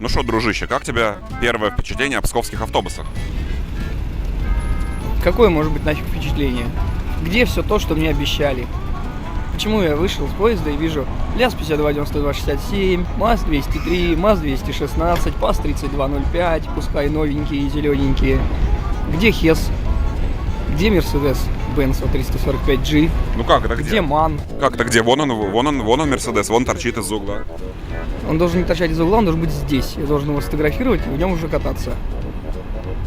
Ну что, дружище, как тебе первое впечатление о псковских автобусах? Какое может быть нафиг впечатление? Где все то, что мне обещали? Почему я вышел с поезда и вижу ЛяЗ-52-92-67, МАЗ-203, МАЗ-216, ПАЗ-3205, пускай новенькие и зелененькие. Где ХЕС? Где Мерседес-Бенц 345G? Ну как это где? Где МАН? Как это где? Вон он Мерседес, вон торчит из угла. Он должен не торчать из угла, он должен быть здесь. Я должен его сфотографировать и в нем уже кататься.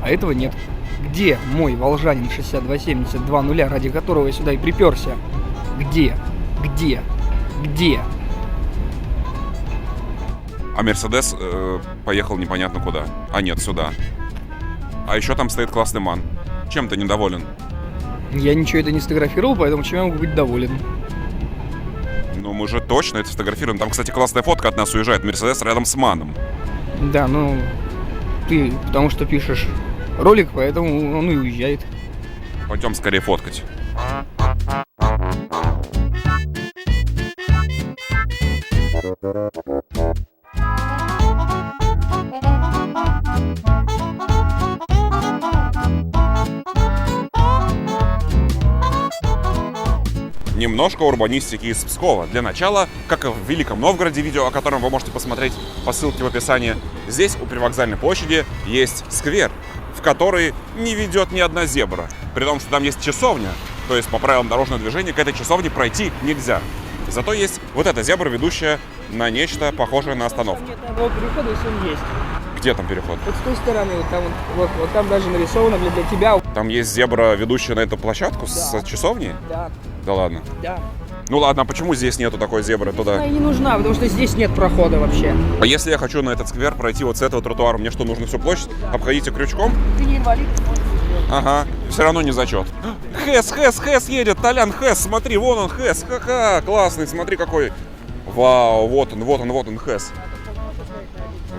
А этого нет. Где мой волжанин 6270-20, ради которого я сюда и приперся? Где? Где? Где? А Мерседес поехал непонятно куда. А нет, сюда. А еще там стоит классный МАН. Чем ты недоволен? Я ничего это не сфотографировал, поэтому чем я могу быть доволен? Ну мы же точно это сфотографируем. Там, кстати, классная фотка от нас уезжает. Мерседес рядом с МАНом. Да, ну ты потому что пишешь ролик, поэтому он и уезжает. Пойдем скорее фоткать. Немножко урбанистики из Пскова. Для начала, как и в Великом Новгороде, видео о котором вы можете посмотреть по ссылке в описании, здесь у Привокзальной площади есть сквер, в который не ведет ни одна зебра. При том, что там есть часовня, то есть по правилам дорожного движения к этой часовне пройти нельзя. Зато есть вот эта зебра, ведущая на нечто похожее на остановку. Нет, вот переход, если он есть. Где там переход? Вот с той стороны, вот там даже нарисовано для тебя. Там есть зебра, ведущая на эту площадку с часовней? Да, Да ладно. да. Ну ладно, а почему здесь нету такой зебры туда? Она и не нужна, потому что здесь нет прохода вообще. А если я хочу на этот сквер пройти вот с этого тротуара, мне что, нужно всю площадь обходить крючком? Ты не инвалид. Ага, все равно не зачет. Хэс едет, Толян, Хэс, смотри, вон он, Хэс, ха-ха, классный, смотри какой. Вау, вот он, Хэс.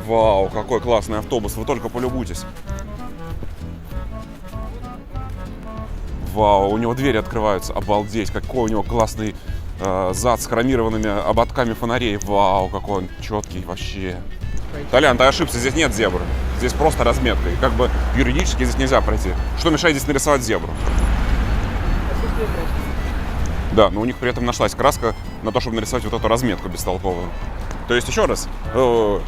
Вау, какой классный автобус, вы только полюбуйтесь. Вау, у него двери открываются, обалдеть, какой у него классный зад с хромированными ободками фонарей. Вау, какой он четкий вообще. Толян, ты ошибся, здесь нет зебры. Здесь просто разметка. И как бы юридически здесь нельзя пройти. Что мешает здесь нарисовать зебру? Да, но у них при этом нашлась краска на то, чтобы нарисовать вот эту разметку бестолковую. То есть, еще раз, в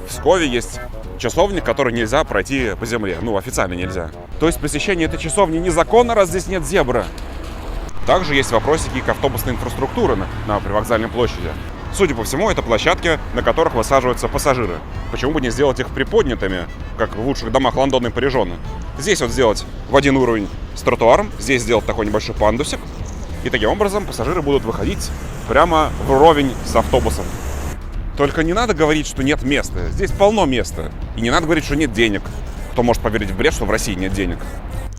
Пскове есть часовня, которой нельзя пройти по земле. Ну, официально нельзя. То есть посещение этой часовни незаконно, раз здесь нет зебры. Также есть вопросики к автобусной инфраструктуре на Привокзальной площади. Судя по всему, это площадки, на которых высаживаются пассажиры. Почему бы не сделать их приподнятыми, как в лучших домах Лондона и Парижона? Здесь вот сделать в один уровень с тротуаром, здесь сделать такой небольшой пандусик. И таким образом пассажиры будут выходить прямо вровень с автобусом. Только не надо говорить, что нет места. Здесь полно места. И не надо говорить, что нет денег. Кто может поверить в бред, что в России нет денег?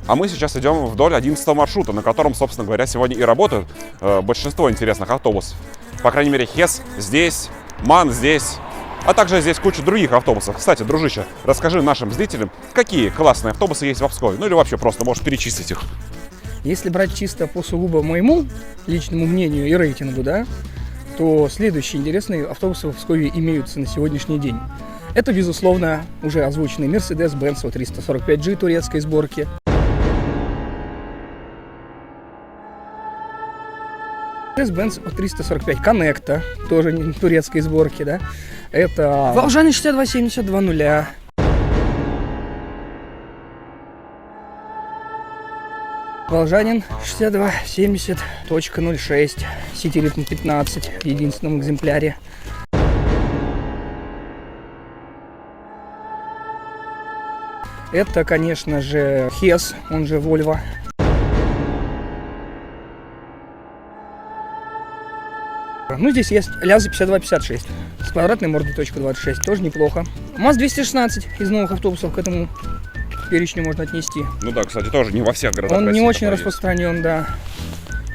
А мы сейчас идем вдоль 11 маршрута, на котором, собственно говоря, сегодня и работают большинство интересных автобусов. По крайней мере, ХЕС здесь, МАН здесь, а также здесь куча других автобусов. Кстати, дружище, расскажи нашим зрителям, какие классные автобусы есть в Пскове. Ну или вообще просто можешь перечислить их. Если брать чисто по сугубо моему личному мнению и рейтингу, да, то следующие интересные автобусы в Пскове имеются на сегодняшний день. Это, безусловно, уже озвученный Mercedes-Benz 345G турецкой сборки. Mercedes-Benz 345 Connecta, тоже турецкой сборки, да. Это Волжанин 6270-20. Волжанин 6270.06, Ситиритм 15 в единственном экземпляре. Это, конечно же, ХЕС, он же Volvo. Ну, здесь есть ЛяЗ-5256 с квадратной мордой .26, тоже неплохо. МАЗ-216 из новых автобусов к этому перечню можно отнести. Ну да, кстати, тоже не во всех городах Он России не очень есть. распространен, да.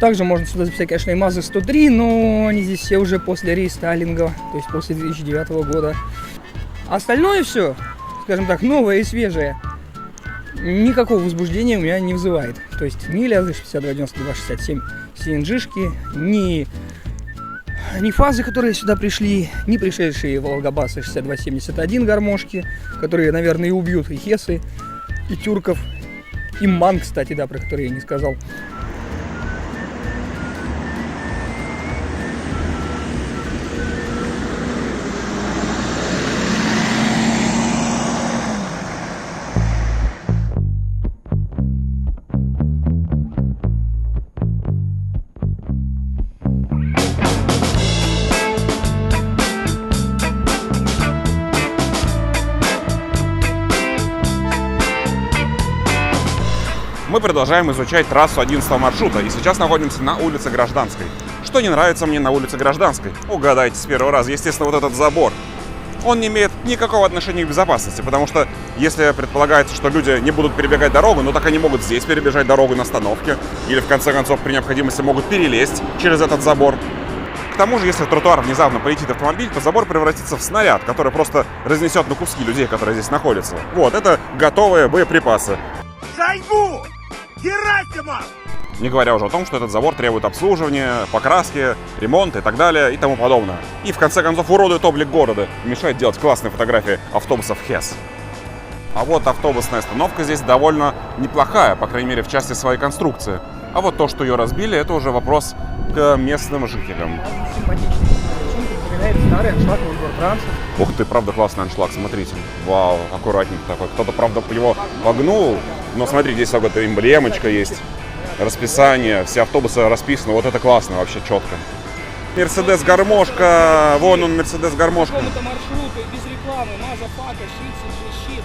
Также можно сюда записать, конечно, и МАЗы-103, но они здесь все уже после рестайлинга, то есть после 2009 года. Остальное все, скажем так, новое и свежее, никакого возбуждения у меня не вызывает. То есть ни ЛяЗы 6290-267 CNG-шки, ни ни фазы, которые сюда пришли, ни пришедшие Волгобасы 6271 гармошки, которые, наверное, и убьют и Хесы, и тюрков, и Ман, кстати, да, про который я не сказал. Мы продолжаем изучать трассу 11 маршрута и сейчас находимся на улице Гражданской. Что не нравится мне на улице Гражданской? Угадайте с первого раза. Естественно, вот этот забор. Он не имеет никакого отношения к безопасности, потому что если предполагается, что люди не будут перебегать дорогу, ну так они могут здесь перебежать дорогу на остановке или в конце концов при необходимости могут перелезть через этот забор. К тому же, если в тротуар внезапно полетит автомобиль, то забор превратится в снаряд, который просто разнесет на куски людей, которые здесь находятся. Вот, это готовые боеприпасы. Шойгу! Герасимов! Не говоря уже о том, что этот забор требует обслуживания, покраски, ремонта и так далее и тому подобное. И в конце концов уродует облик города и мешает делать классные фотографии автобусов ХЭС. А вот автобусная остановка здесь довольно неплохая, по крайней мере в части своей конструкции. А вот то, что ее разбили, это уже вопрос к местным жителям. Старый аншлаг Волгоградтранса. Ух ты, правда классный аншлаг, смотрите. Вау, аккуратненько такой. Кто-то, правда, его погнул, но смотри, здесь какая-то эмблемочка есть, расписание, все автобусы расписаны. Вот это классно, вообще четко. Мерседес-гармошка, вон он, Мерседес-гармошка. Это маршруты без рекламы, Маза, Фака, щит.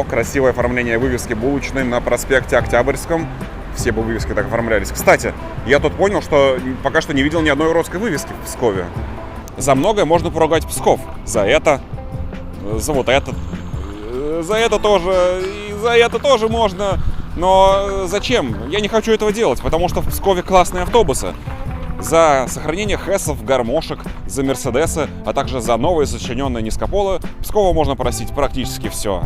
Красивое оформление вывески булочной на проспекте Октябрьском. Все бы вывески так оформлялись. Кстати, я тут понял, что пока что не видел ни одной уродской вывески в Пскове. За многое можно поругать Псков. За это, за вот это, за это тоже, и за это тоже можно. Но зачем? Я не хочу этого делать, потому что в Пскове классные автобусы. За сохранение ХЭСов, гармошек, за Мерседесы, а также за новые сочиненные низкополы Пскова можно просить практически все.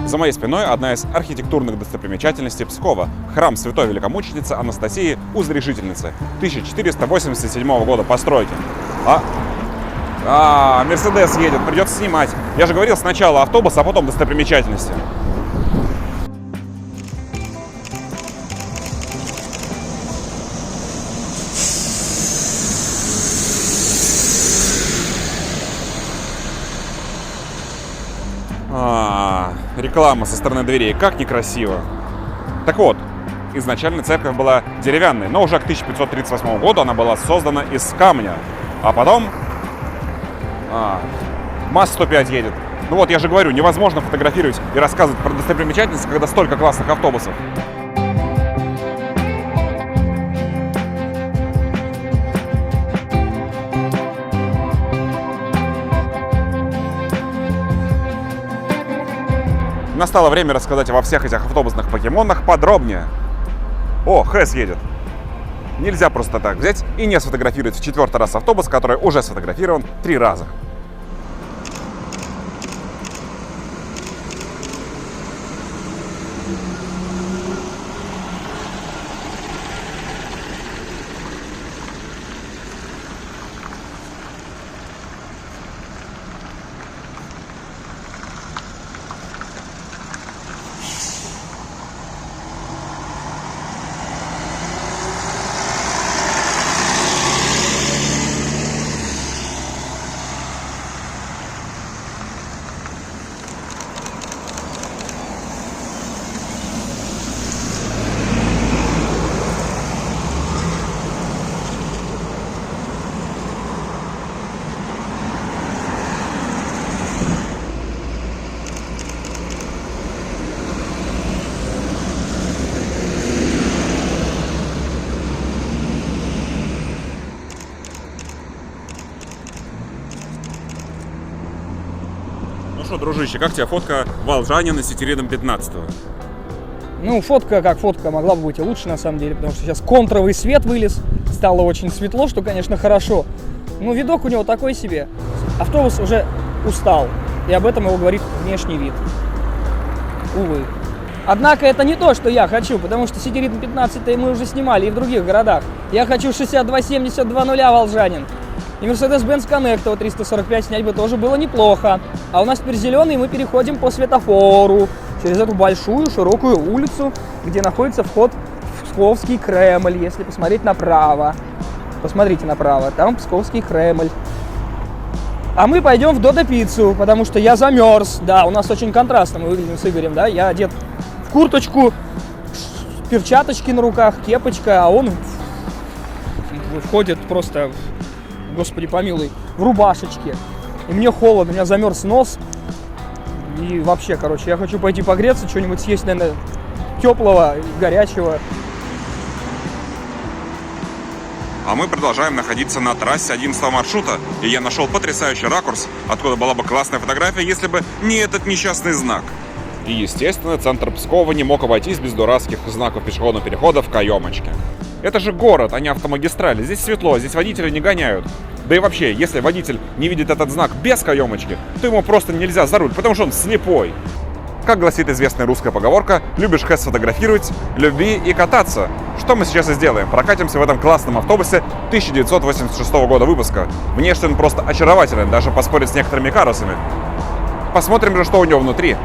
За моей спиной одна из архитектурных достопримечательностей Пскова – храм Святой Великомученицы Анастасии Узрешительницы 1487 года постройки. Мерседес едет, придется снимать. Я же говорил, сначала автобус, а потом достопримечательности. Реклама со стороны дверей, как некрасиво. Так вот, изначально церковь была деревянной, но уже к 1538 году она была создана из камня. А потом... МАЗ-105 едет. Ну вот, я же говорю, невозможно фотографировать и рассказывать про достопримечательности, когда столько классных автобусов. Настало время рассказать обо всех этих автобусных покемонах подробнее. О, ХЭС едет. Нельзя просто так взять и не сфотографировать в 4-й раз автобус, который уже сфотографирован 3 раза. Дружище, как тебе фотка волжанина с Етерином 15-го? Ну, фотка как фотка, могла бы быть и лучше на самом деле, потому что сейчас контровый свет вылез, стало очень светло, что, конечно, хорошо. Но видок у него такой себе. Автобус уже устал, и об этом его говорит внешний вид. Увы. Однако это не то, что я хочу, потому что Сетерин 15 мы уже снимали и в других городах. Я хочу 6270-20 волжанин. И Mercedes-Benz Connecto 345 снять бы тоже было неплохо. А у нас теперь зеленый, и мы переходим по светофору через эту большую широкую улицу, где находится вход в Псковский Кремль. Если посмотреть направо, посмотрите направо, там Псковский Кремль. А мы пойдем в Додо Пиццу, потому что я замерз. Да, у нас очень контрастно мы выглядим с Игорем, да. Я одет в курточку, перчаточки на руках, кепочка, а он входит просто, господи помилуй, в рубашечке. И мне холодно, у меня замерз нос. И вообще, короче, я хочу пойти погреться, что-нибудь съесть, наверное, теплого, горячего. А мы продолжаем находиться на трассе 11 маршрута, и я нашел потрясающий ракурс, откуда была бы классная фотография, если бы не этот несчастный знак. И, естественно, центр Пскова не мог обойтись без дурацких знаков пешеходного перехода в каемочке. Это же город, а не автомагистрали. Здесь светло, здесь водители не гоняют. Да и вообще, если водитель не видит этот знак без каемочки, то ему просто нельзя за руль, потому что он слепой. Как гласит известная русская поговорка, любишь хэс сфотографировать, люби и кататься. Что мы сейчас и сделаем. Прокатимся в этом классном автобусе 1986 года выпуска. Внешне он просто очарователен, даже поспорить с некоторыми карусами. Посмотрим же, что у него внутри.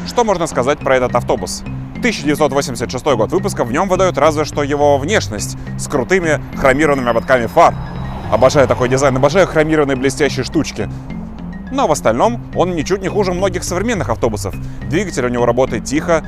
Что можно сказать про этот автобус? 1986 год выпуска, в нем выдает разве что его внешность с крутыми хромированными ободками фар. Обожаю такой дизайн, обожаю хромированные блестящие штучки. Но в остальном он ничуть не хуже многих современных автобусов. Двигатель у него работает тихо,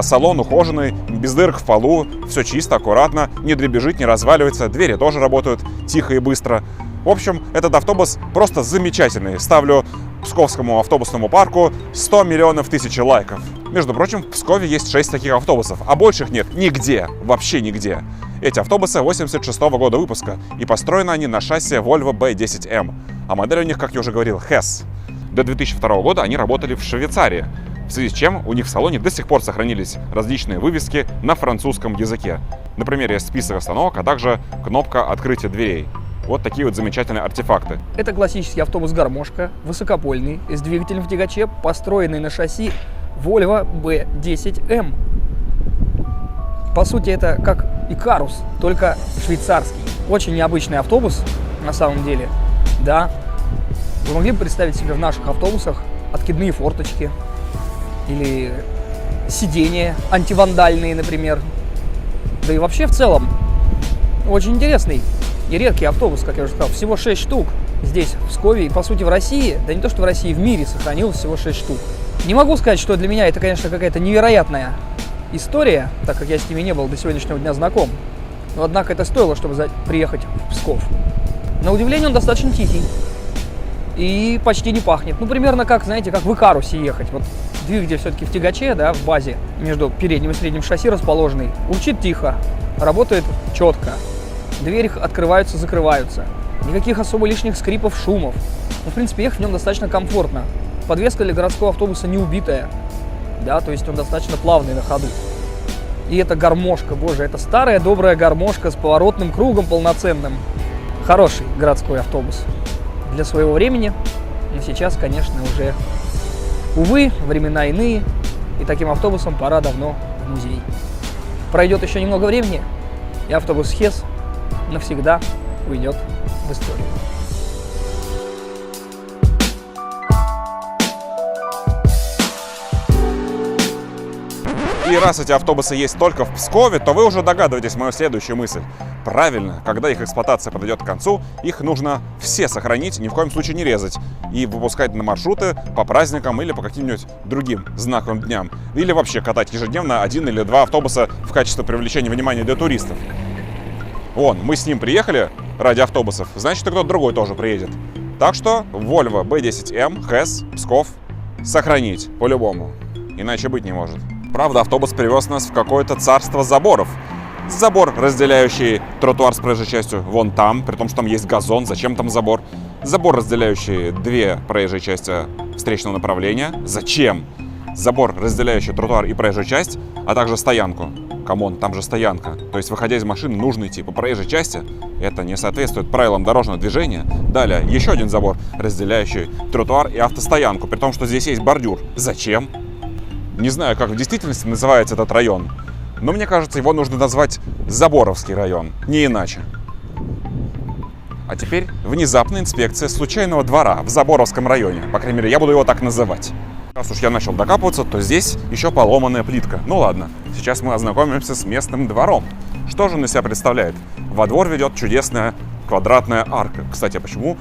салон ухоженный, без дырок в полу, все чисто, аккуратно, не дребезжит, не разваливается, двери тоже работают тихо и быстро. В общем, этот автобус просто замечательный. Ставлю Псковскому автобусному парку 100 миллионов тысяч лайков. Между прочим, в Пскове есть 6 таких автобусов, а больших нет нигде, вообще нигде. Эти автобусы 86 года выпуска, и построены они на шасси Volvo B10M, а модель у них, как я уже говорил, HES. До 2002 года они работали в Швейцарии, в связи с чем у них в салоне до сих пор сохранились различные вывески на французском языке. Например, есть список остановок, а также кнопка открытия дверей. Вот такие вот замечательные артефакты. Это классический автобус-гармошка, высокопольный, с двигателем в тягаче, построенный на шасси Volvo B10M. По сути, это как Икарус, только швейцарский. Очень необычный автобус, на самом деле. Да, вы могли бы представить себе в наших автобусах откидные форточки или сиденья антивандальные, например. Да и вообще в целом очень интересный и редкий автобус, как я уже сказал. Всего 6 штук здесь, в Пскове, и по сути в России, да не то что в России, в мире сохранилось всего 6 штук. Не могу сказать, что для меня это, конечно, какая-то невероятная история, так как я с ними не был до сегодняшнего дня знаком. Но однако это стоило, чтобы приехать в Псков. На удивление он достаточно тихий и почти не пахнет. Ну, примерно как, знаете, как в Икарусе ехать. Вот двигатель все-таки в тягаче, да, в базе, между передним и средним шасси расположенный. Урчит тихо, работает четко. Двери открываются, закрываются. Никаких особо лишних скрипов, шумов. Ну, в принципе, ехать в нем достаточно комфортно. Подвеска для городского автобуса не убитая. Да, то есть он достаточно плавный на ходу. И это гармошка, боже, это старая добрая гармошка с поворотным кругом полноценным. Хороший городской автобус для своего времени. Но сейчас, конечно, уже, увы, времена иные. И таким автобусом пора давно в музей. Пройдет еще немного времени, и автобус HES навсегда уйдет в историю. И раз эти автобусы есть только в Пскове, то вы уже догадываетесь мою следующую мысль. Правильно, когда их эксплуатация подойдет к концу, их нужно все сохранить, ни в коем случае не резать. И выпускать на маршруты по праздникам или по каким-нибудь другим знаковым дням. Или вообще катать ежедневно 1 или 2 автобуса в качестве привлечения внимания для туристов. Вон, мы с ним приехали ради автобусов, значит, и кто-то другой тоже приедет. Так что Volvo B10M, HES, Псков сохранить по-любому. Иначе быть не может. Правда, автобус привез нас в какое-то царство заборов. Забор, разделяющий тротуар с проезжей частью, вон там, при том, что там есть газон. Зачем там забор? Забор, разделяющий 2 проезжие части встречного направления. Зачем? Забор, разделяющий тротуар и проезжую часть, а также стоянку. Камон, там же стоянка. То есть, выходя из машины, нужно идти по проезжей части. Это не соответствует правилам дорожного движения. Далее, еще один забор, разделяющий тротуар и автостоянку, при том, что здесь есть бордюр. Зачем? Не знаю, как в действительности называется этот район, но мне кажется, его нужно назвать Заборовский район, не иначе. А теперь внезапная инспекция случайного двора в Заборовском районе. По крайней мере, я буду его так называть. Раз уж я начал докапываться, то здесь еще поломанная плитка. Ну ладно, сейчас мы ознакомимся с местным двором. Что же он из себя представляет? Во двор ведет чудесная квадратная арка. Кстати, а почему?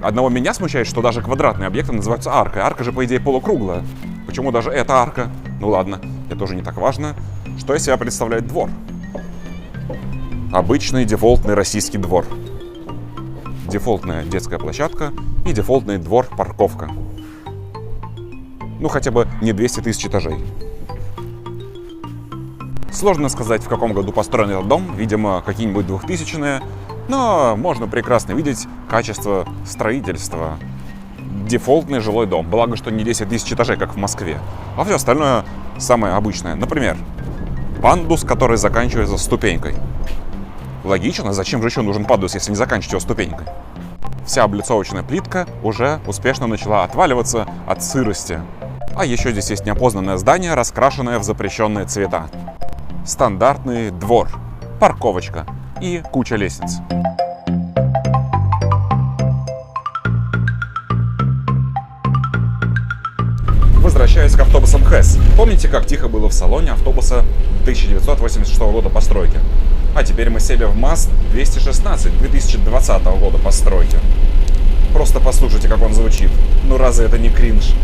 Одного меня смущает, что даже квадратные объекты называются аркой. Арка же, по идее, полукруглая. Почему даже эта арка? Ну ладно, это уже не так важно. Что из себя представляет двор? Обычный дефолтный российский двор. Дефолтная детская площадка и дефолтный двор-парковка. Ну, хотя бы не 200 тысяч этажей. Сложно сказать, в каком году построен этот дом. Видимо, какие-нибудь 2000-е. Но можно прекрасно видеть качество строительства. Дефолтный жилой дом. Благо, что не 10 тысяч этажей, как в Москве. А все остальное самое обычное. Например, пандус, который заканчивается ступенькой. Логично, зачем же еще нужен пандус, если не заканчивать его ступенькой? Вся облицовочная плитка уже успешно начала отваливаться от сырости. А еще здесь есть неопознанное здание, раскрашенное в запрещенные цвета. Стандартный двор, парковочка и куча лестниц. Возвращаясь к автобусам HES. Помните, как тихо было в салоне автобуса 1986 года постройки? А теперь мы сели в МАЗ-216 2020 года постройки. Просто послушайте, как он звучит. Ну разве это не кринж?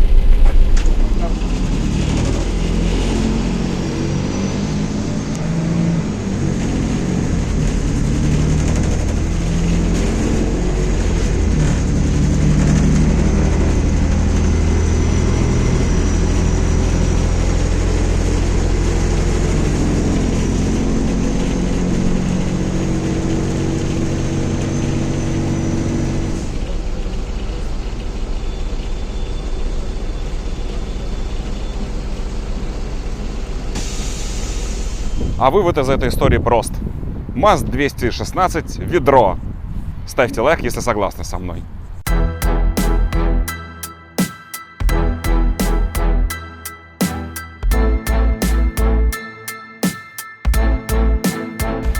А вывод из этой истории прост. МАЗ-216 ведро. Ставьте лайк, если согласны со мной.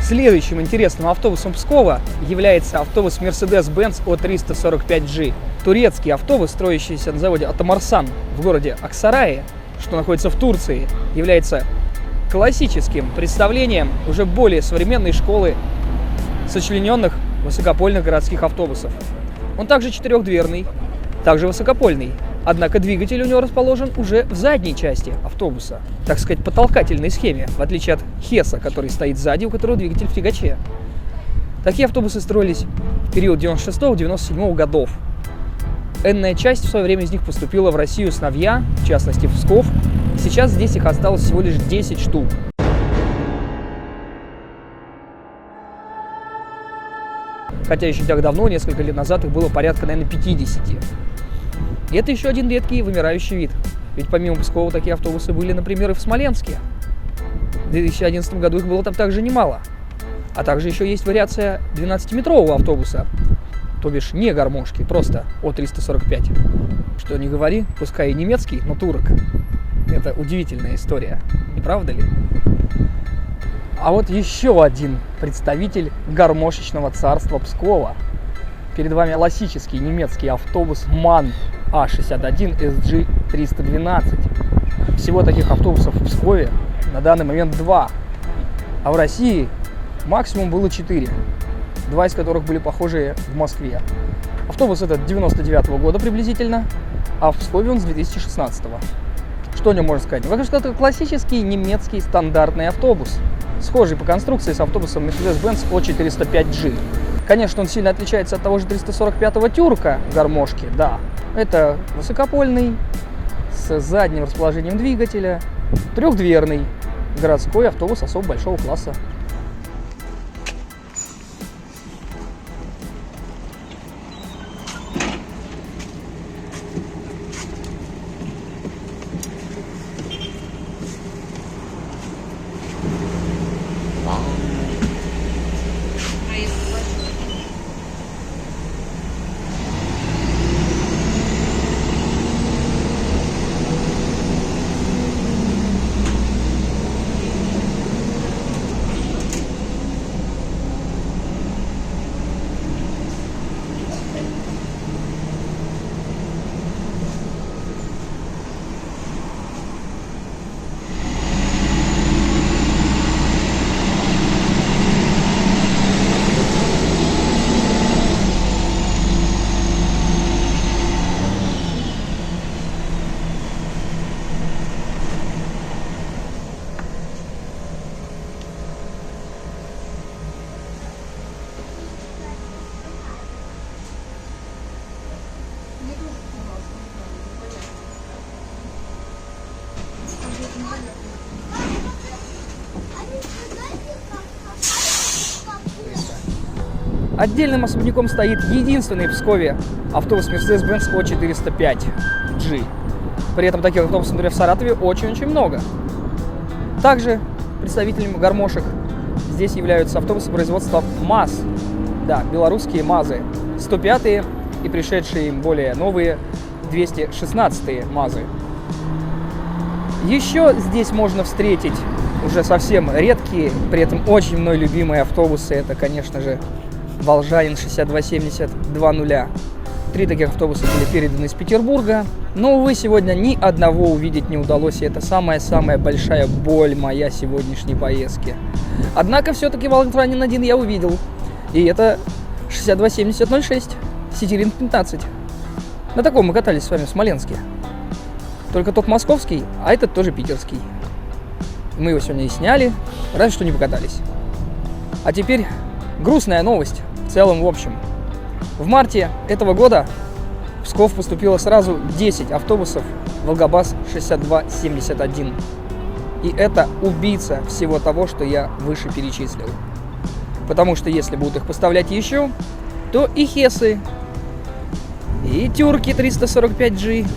Следующим интересным автобусом Пскова является автобус Mercedes-Benz O345G. Турецкий автобус, строящийся на заводе Атамарсан в городе Аксарае, что находится в Турции, является классическим представлением уже более современной школы сочлененных высокопольных городских автобусов. Он также четырехдверный, также высокопольный. Однако двигатель у него расположен уже в задней части автобуса, так сказать, по толкательной схеме, в отличие от Хеса, который стоит сзади, у которого двигатель в тягаче. Такие автобусы строились в период 96-97 годов. Энная часть в свое время из них поступила в Россию с Новья, в частности в Псков. Сейчас здесь их осталось всего лишь 10 штук. Хотя еще не так давно, несколько лет назад, их было порядка, наверное, 50. И это еще один редкий вымирающий вид. Ведь помимо Пскова такие автобусы были, например, и в Смоленске. В 2011 году их было там также немало. А также еще есть вариация 12-метрового автобуса, то бишь не гармошки, просто О345. Что не говори, пускай и немецкий, но турок. Это удивительная история, не правда ли? А вот еще один представитель гармошечного царства Пскова. Перед вами классический немецкий автобус MAN А61 SG312. Всего таких автобусов в Пскове на данный момент 2. А в России максимум было 4. 2 из которых были похожие в Москве. Автобус этот 99-го года приблизительно, а в Пскове он с 2016-го. Что о нем можно сказать? Ну, что это классический немецкий стандартный автобус, схожий по конструкции с автобусом Mercedes-Benz O405G. Конечно, он сильно отличается от того же 345-го тюрка гармошки, да. Это высокопольный, с задним расположением двигателя, трехдверный городской автобус особо большого класса. Отдельным особняком стоит единственный в Пскове автобус Mercedes-Benz O405G. При этом таких автобусов, например, в Саратове очень-очень много. Также представителями гармошек здесь являются автобусы производства МАЗ. Да, белорусские МАЗы. 105-е и пришедшие им более новые 216-е МАЗы. Еще здесь можно встретить уже совсем редкие, при этом очень мной любимые автобусы. Это, конечно же, Волжанин 6270-20. 3 таких автобуса были переданы из Петербурга. Но, увы, сегодня ни одного увидеть не удалось. И это самая-самая большая боль моя сегодняшней поездки. Однако, все-таки Волжанин 1 я увидел. И это 6270-06, Ситирин 15. На таком мы катались с вами в Смоленске. Только тот московский, а этот тоже питерский. Мы его сегодня и сняли, разве что не покатались. А теперь грустная новость в целом в общем. В марте этого года в Псков поступило сразу 10 автобусов Волгобас 6271. И это убийца всего того, что я выше перечислил. Потому что если будут их поставлять еще, то и Хесы, и Тюрки 345G,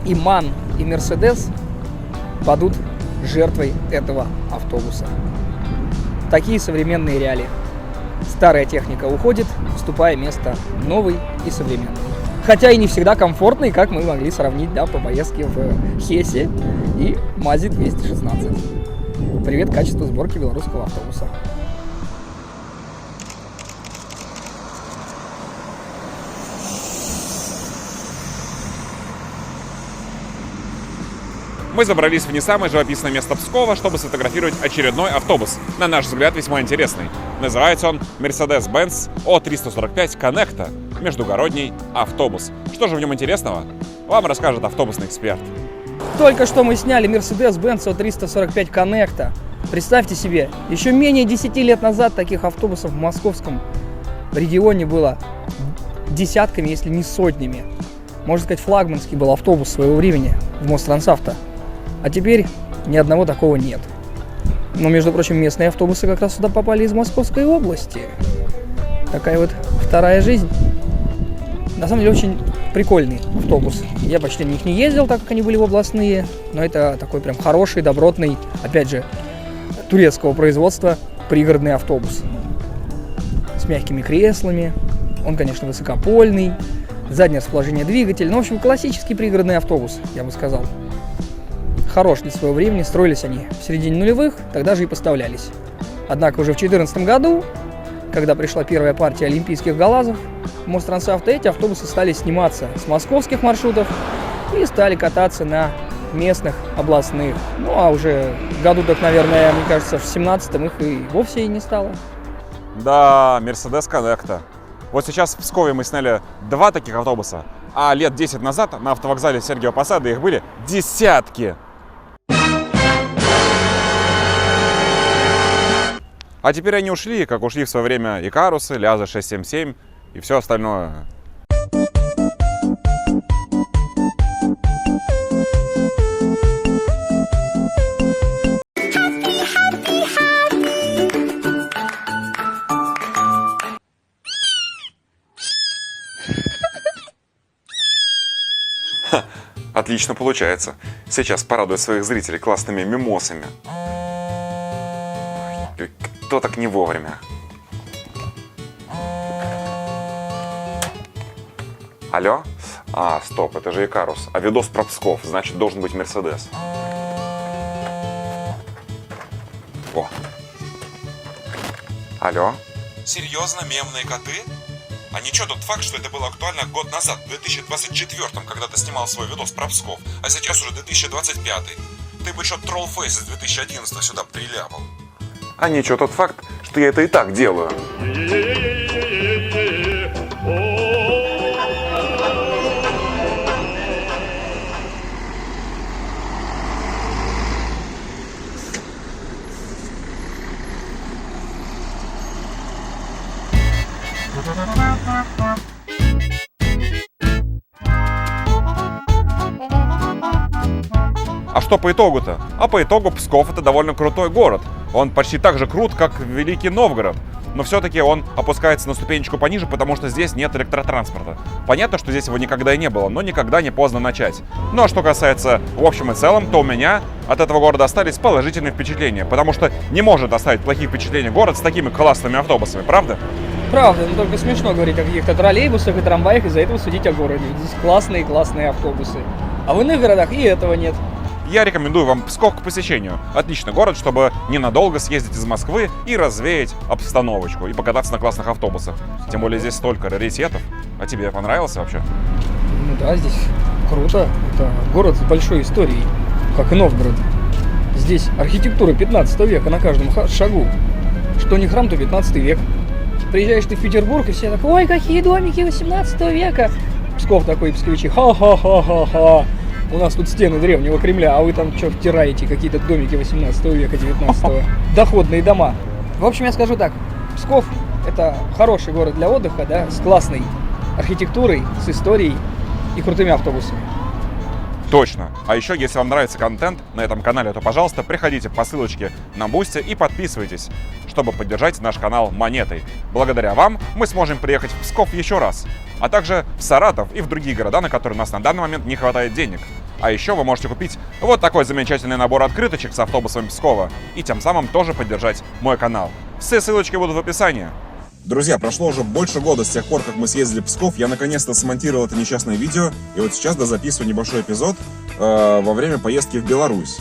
и МАН, и Мерседес падут жертвой этого автобуса. Такие современные реалии. Старая техника уходит, уступая место новой и современной. Хотя и не всегда комфортной, как мы могли сравнить, да, по поездке в Хессе и МАЗе 216. Привет качеству сборки белорусского автобуса. Мы забрались в не самое живописное место Пскова, чтобы сфотографировать очередной автобус. На наш взгляд, весьма интересный. Называется он Mercedes-Benz O345 Connecta. Междугородний автобус. Что же в нем интересного? Вам расскажет автобусный эксперт. Только что мы сняли Mercedes-Benz O345 Connecta. Представьте себе, еще менее 10 лет назад таких автобусов в московском регионе было десятками, если не сотнями. Можно сказать, флагманский был автобус своего времени в Мострансавто. А теперь ни одного такого нет. Но, между прочим, местные автобусы как раз сюда попали из Московской области. Такая вот вторая жизнь. На самом деле, очень прикольный автобус. Я почти на них не ездил, так как они были в областные. Но это такой прям хороший, добротный, опять же, турецкого производства пригородный автобус. С мягкими креслами. Он, конечно, высокопольный. Заднее расположение двигателя. Ну, в общем, классический пригородный автобус, я бы сказал. Хорош для своего времени. Строились они в середине нулевых, тогда же и поставлялись. Однако уже в 2014 году, когда пришла первая партия олимпийских галазов, в Мострансавто эти автобусы стали сниматься с московских маршрутов и стали кататься на местных, областных. Ну, а уже году, так, наверное, мне кажется, в 17-м их и вовсе и не стало. Да, Mercedes Connecta. Вот сейчас в Пскове мы сняли 2 таких автобуса, а лет 10 назад на автовокзале Сергиева Посада их были десятки. А теперь они ушли, как ушли в свое время Икарусы, Лязы 677 и все остальное. Отлично получается. Сейчас порадует своих зрителей классными мимосами. Кто так не вовремя? Алло? А, стоп, это же Икарус. А видос про Псков, значит, должен быть Мерседес. О. Алло? Серьезно, мемные коты? А ничего, тот факт, что это было актуально год назад, в 2024-м, когда ты снимал свой видос про Псков, а сейчас уже 2025. Ты бы еще троллфейс из 2011 сюда приляпал. А ничего, тот факт, что я это и так делаю. А что по итогу-то? А по итогу Псков — это довольно крутой город. Он почти так же крут, как Великий Новгород. Но все-таки он опускается на ступенечку пониже, потому что здесь нет электротранспорта. Понятно, что здесь его никогда и не было, но никогда не поздно начать. Ну а что касается в общем и целом, то у меня от этого города остались положительные впечатления. Потому что не может оставить плохие впечатления город с такими классными автобусами, правда? Правда, но только смешно говорить о каких-то троллейбусах и трамваях, из-за этого судить о городе. Здесь классные автобусы. А в иных городах и этого нет. Я рекомендую вам Псков к посещению. Отличный город, чтобы ненадолго съездить из Москвы и развеять обстановочку, и покататься на классных автобусах. Тем более здесь столько раритетов. А тебе понравился вообще? Ну да, здесь круто. Это город с большой историей, как и Новгород. Здесь архитектура 15 века на каждом шагу. Что не храм, то 15 век. Приезжаешь ты в Петербург, и все так: ой, какие домики 18 века. Псков такой, псковичи: ха-ха-ха-ха-ха. У нас тут стены древнего Кремля, а вы там что, втираете какие-то домики 18 века, 19-го. Доходные дома. В общем, я скажу так. Псков — это хороший город для отдыха, да, с классной архитектурой, с историей и крутыми автобусами. Точно. А еще, если вам нравится контент на этом канале, то, пожалуйста, приходите по ссылочке на Бусти и подписывайтесь, чтобы поддержать наш канал монетой. Благодаря вам мы сможем приехать в Псков еще раз, а также в Саратов и в другие города, на которые у нас на данный момент не хватает денег. А еще вы можете купить вот такой замечательный набор открыточек с автобусом Пскова и тем самым тоже поддержать мой канал. Все ссылочки будут в описании. Друзья, прошло уже больше года с тех пор, как мы съездили в Псков. Я наконец-то смонтировал это несчастное видео. И вот сейчас дозаписываю небольшой эпизод во время поездки в Беларусь.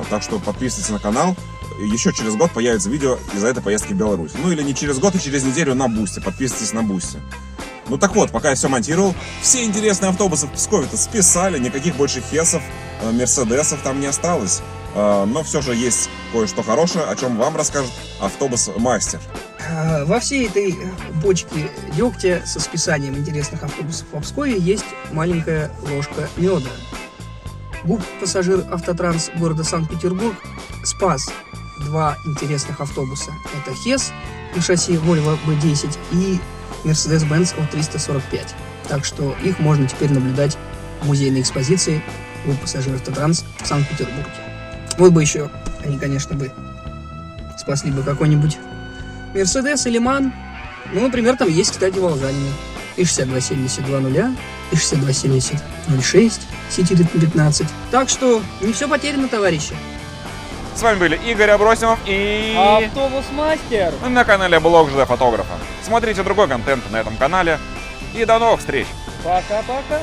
Так что подписывайтесь на канал. Еще через год появится видео из-за этой поездки в Беларусь. Ну или не через год, а через неделю на Бусти. Подписывайтесь на Бусти. Ну так вот, пока я все монтировал, все интересные автобусы в Пскове-то списали. Никаких больше Хесов, Мерседесов там не осталось. Но все же есть кое-что хорошее, о чем вам расскажет автобус-мастер. Во всей этой бочке дегтя со списанием интересных автобусов в Пскове есть маленькая ложка меда. ГУП «Пассажир Автотранс» города Санкт-Петербург спас 2 интересных автобуса. Это Хес на шасси Volvo B10 и Mercedes-Benz O345. Так что их можно теперь наблюдать в музейной экспозиции ГУП «Пассажир Автотранс» в Санкт-Петербурге. Вот бы еще они, конечно, бы спасли бы какой-нибудь Мерседес или Ман. Ну, например, там есть, кстати, волжанины. И 6270-20, и 6270-06, Сити 15. Так что не все потеряно, товарищи. С вами были Игорь Абросимов и... Автобус-мастер! на канале Блог ЖД Фотографа. Смотрите другой контент на этом канале. И до новых встреч! Пока-пока!